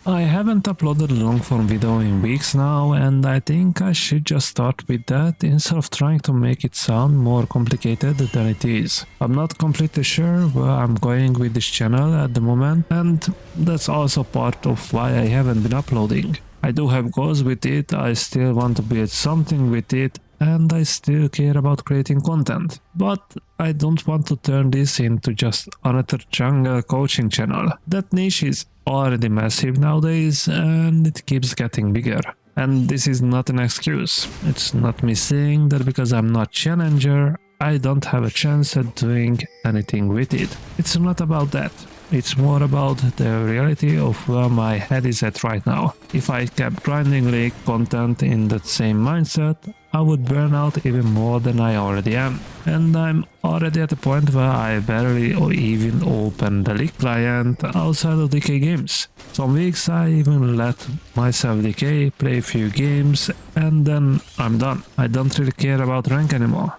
I haven't uploaded a long form video in weeks now, and I think I should just start with that instead of trying to make it sound more complicated than it is. I'm not completely sure where I'm going with this channel at the moment, and that's also part of why I haven't been uploading. I do have goals with it, I still want to build something with it, and I still care about creating content. But I don't want to turn this into just another jungle coaching channel. That niche is already massive nowadays and it keeps getting bigger. And this is not an excuse. It's not me saying that because I'm not challenger, I don't have a chance at doing anything with it. It's not about that. It's more about the reality of where my head is at right now. If I kept grinding league content in that same mindset, I would burn out even more than I already am. And I'm already at the point where I barely or even open the league client outside of DK games. Some weeks I even let myself DK, play a few games, and then I'm done. I don't really care about rank anymore.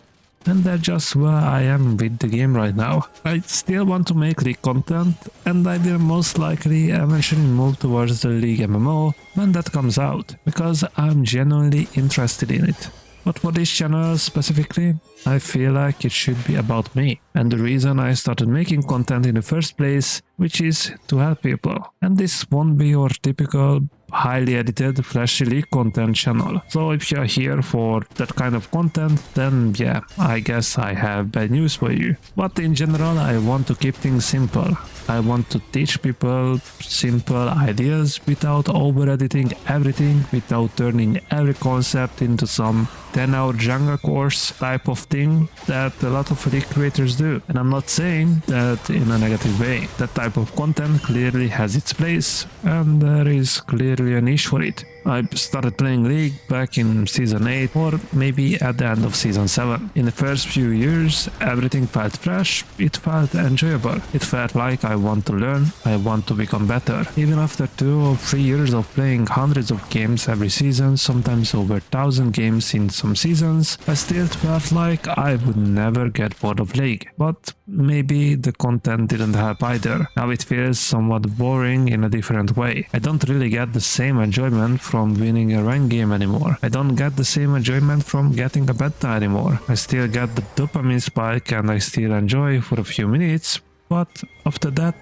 And that's just where I am with the game right now. I still want to make league content, and I will most likely eventually move towards the league MMO when that comes out, because I'm genuinely interested in it. But for this channel specifically, I feel like it should be about me, and the reason I started making content in the first place, which is to help people. And this won't be your typical highly edited flashy league content channel. So if you're here for that kind of content, then yeah, I guess I have bad news for you. But in general, I want to keep things simple. I want to teach people simple ideas without over-editing everything, without turning every concept into some 10-hour jungle course type of thing that a lot of league creators do. And I'm not saying that in a negative way. That type of content clearly has its place, and there is clearly a niche for it. I started playing League back in Season 8 or maybe at the end of Season 7. In the first few years, everything felt fresh, it felt enjoyable. It felt like I want to learn, I want to become better. Even after 2 or 3 years of playing hundreds of games every season, sometimes over 1,000 games in some seasons, I still felt like I would never get bored of League. But maybe the content didn't help either. Now it feels somewhat boring in a different way. I don't really get the same enjoyment from winning a rank game anymore. I don't get the same enjoyment from getting a beta anymore. I still get the dopamine spike and I still enjoy for a few minutes, but after that,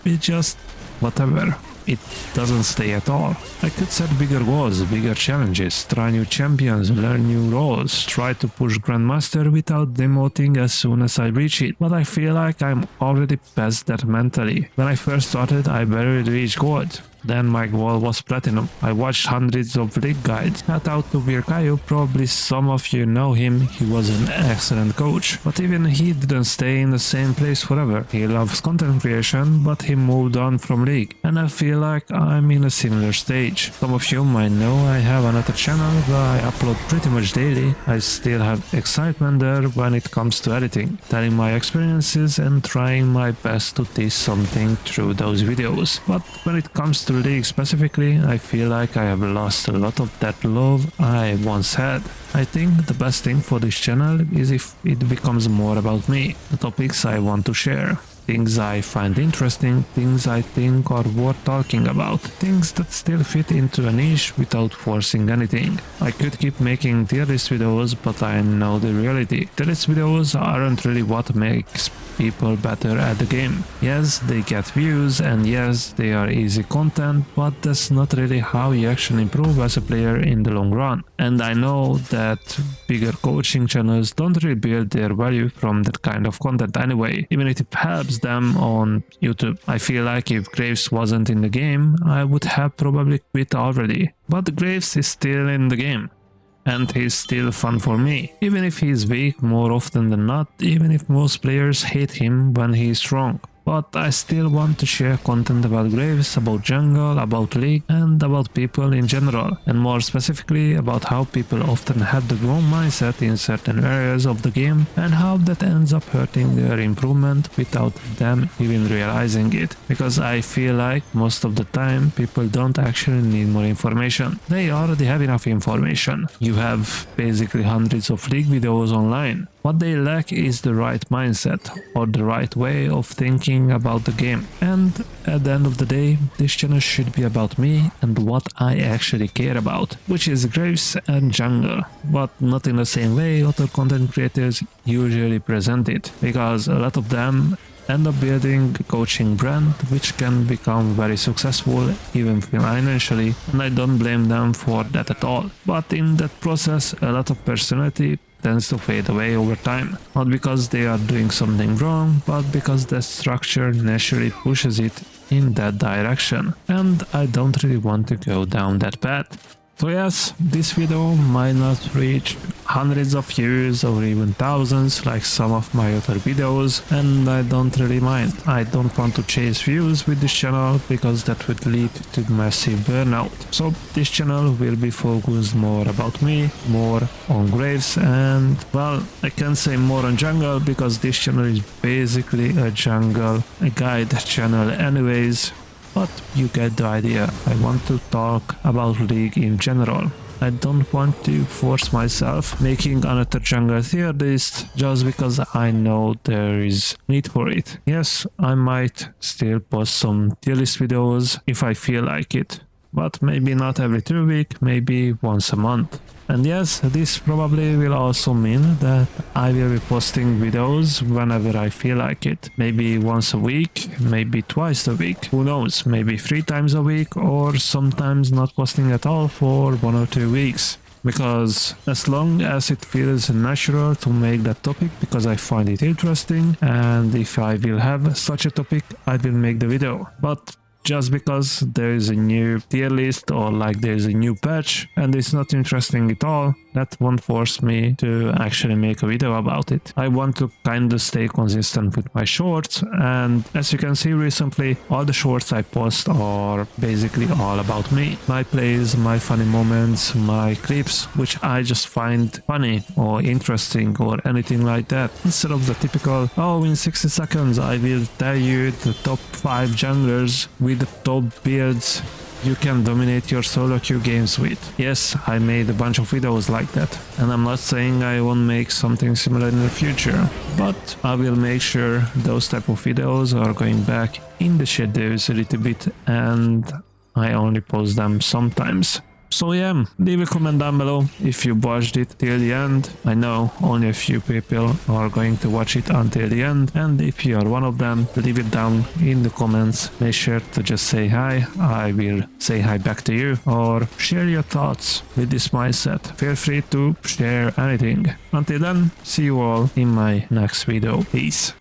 it just whatever. It doesn't stay at all. I could set bigger goals, bigger challenges, try new champions, learn new roles, try to push Grandmaster without demoting as soon as I reach it, but I feel like I'm already past that mentally. When I first started, I barely reached gold. Then my goal was platinum. I watched hundreds of league guides. Shout out to Virkayu, probably some of you know him, he was an excellent coach. But even he didn't stay in the same place forever. He loves content creation, but he moved on from league. And I feel like I'm in a similar stage. Some of you might know I have another channel where I upload pretty much daily. I still have excitement there when it comes to editing, telling my experiences and trying my best to teach something through those videos. But when it comes to League specifically, I feel like I have lost a lot of that love I once had. I think the best thing for this channel is if it becomes more about me, the topics I want to share, things I find interesting, things I think are worth talking about, things that still fit into a niche without forcing anything. I could keep making tier list videos, but I know the reality. Tier list videos aren't really what makes people better at the game. Yes, they get views and yes, they are easy content, but that's not really how you actually improve as a player in the long run. And I know that bigger coaching channels don't really build their value from that kind of content anyway, even if it helps them on YouTube. I feel like if Graves wasn't in the game, I would have probably quit already. But Graves is still in the game. And he's still fun for me, even if he's weak more often than not, even if most players hate him when he's strong. But I still want to share content about Graves, about jungle, about League, and about people in general, and more specifically about how people often have the wrong mindset in certain areas of the game, and how that ends up hurting their improvement without them even realizing it. Because I feel like most of the time people don't actually need more information. They already have enough information. You have basically hundreds of League videos online. What they lack is the right mindset or the right way of thinking about the game. And at the end of the day, this channel should be about me and what I actually care about, which is Graves and jungle, but not in the same way other content creators usually present it, because a lot of them end up building a coaching brand which can become very successful even financially, and I don't blame them for that at all. But in that process, a lot of personality tends to fade away over time, not because they are doing something wrong, but because the structure naturally pushes it in that direction, and I don't really want to go down that path. So yes, this video might not reach hundreds of views or even thousands like some of my other videos, and I don't really mind. I don't want to chase views with this channel because that would lead to massive burnout. So this channel will be focused more about me, more on Graves, and well, I can say more on jungle because this channel is basically a jungle guide channel anyways. But you get the idea. I want to talk about League in general. I don't want to force myself making another jungle tier list just because I know there is need for it. Yes, I might still post some tier list videos if I feel like it, but maybe not every 2 weeks, maybe once a month. And yes, this probably will also mean that I will be posting videos whenever I feel like it. Maybe once a week, maybe twice a week, who knows, maybe 3 times a week, or sometimes not posting at all for 1 or 2 weeks. Because as long as it feels natural to make that topic because I find it interesting, and if I will have such a topic, I will make the video. But just because there is a new tier list or like there is a new patch and it's not interesting at all, that won't force me to actually make a video about it. I want to kind of stay consistent with my shorts, and as you can see recently, all the shorts I post are basically all about me. My plays, my funny moments, my clips, which I just find funny or interesting or anything like that. Instead of the typical, oh, in 60 seconds I will tell you the top 5 junglers with the top builds you can dominate your solo queue games with. Yes, I made a bunch of videos like that, and I'm not saying I won't make something similar in the future, but I will make sure those type of videos are going back in the shadows a little bit, and I only post them sometimes. So yeah, leave a comment down below if you watched it till the end. I know only a few people are going to watch it until the end, and if you are one of them, leave it down in the comments. Make sure to just say hi, I will say hi back to you, or share your thoughts with this mindset. Feel free to share anything. Until then, see you all in my next video. Peace.